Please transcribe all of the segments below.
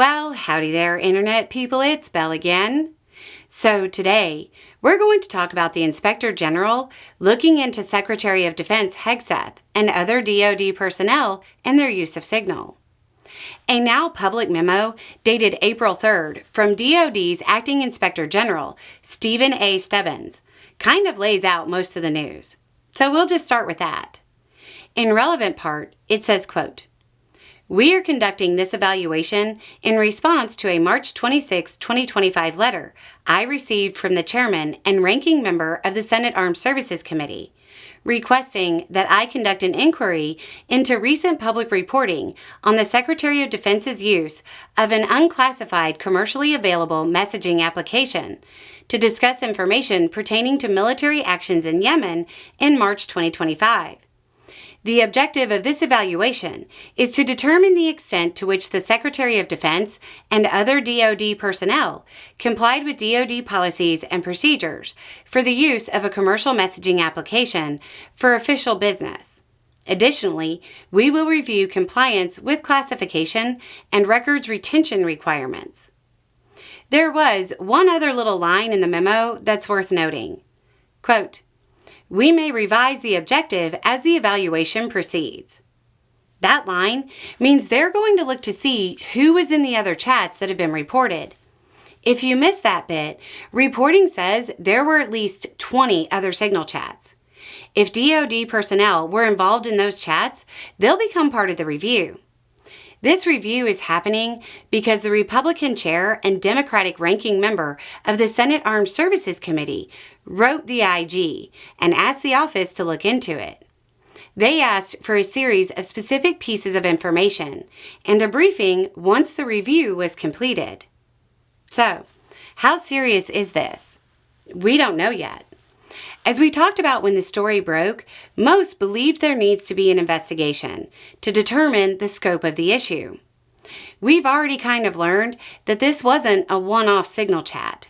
Well, howdy there, Internet people. It's Belle again. So today, we're going to talk about the Inspector General looking into Secretary of Defense Hegseth and other DoD personnel and their use of Signal. A now public memo dated April 3rd from DoD's Acting Inspector General, Stephen A. Stebbins, kind of lays out most of the news. So we'll just start with that. In relevant part, it says, quote, "We are conducting this evaluation in response to a March 26, 2025 letter I received from the chairman and ranking member of the Senate Armed Services Committee, requesting that I conduct an inquiry into recent public reporting on the Secretary of Defense's use of an unclassified commercially available messaging application to discuss information pertaining to military actions in Yemen in March 2025. The objective of this evaluation is to determine the extent to which the Secretary of Defense and other DoD personnel complied with DoD policies and procedures for the use of a commercial messaging application for official business. Additionally, we will review compliance with classification and records retention requirements." There was one other little line in the memo that's worth noting. Quote, "We may revise the objective as the evaluation proceeds." That line means they're going to look to see who was in the other chats that have been reported. If you missed that bit, reporting says there were at least 20 other Signal chats. If DoD personnel were involved in those chats, they'll become part of the review. This review is happening because the Republican chair and Democratic ranking member of the Senate Armed Services Committee wrote the IG and asked the office to look into it. They asked for a series of specific pieces of information and a briefing once the review was completed. So, how serious is this? We don't know yet. As we talked about when the story broke, most believed there needs to be an investigation to determine the scope of the issue. We've already kind of learned that this wasn't a one-off Signal chat.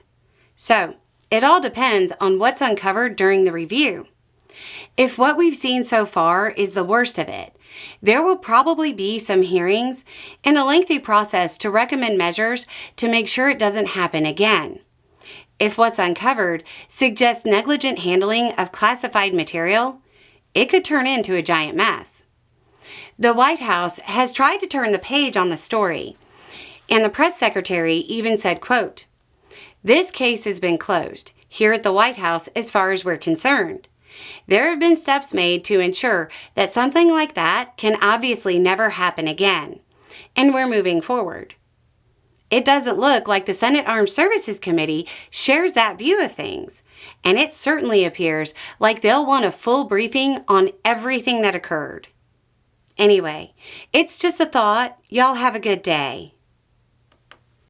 So, it all depends on what's uncovered during the review. If what we've seen so far is the worst of it, there will probably be some hearings and a lengthy process to recommend measures to make sure it doesn't happen again. If what's uncovered suggests negligent handling of classified material, it could turn into a giant mess. The White House has tried to turn the page on the story, and the press secretary even said, quote, "This case has been closed here at the White House as far as we're concerned. There have been steps made to ensure that something like that can obviously never happen again, and we're moving forward." It doesn't look like the Senate Armed Services Committee shares that view of things, and it certainly appears like they'll want a full briefing on everything that occurred. Anyway, it's just a thought. Y'all have a good day.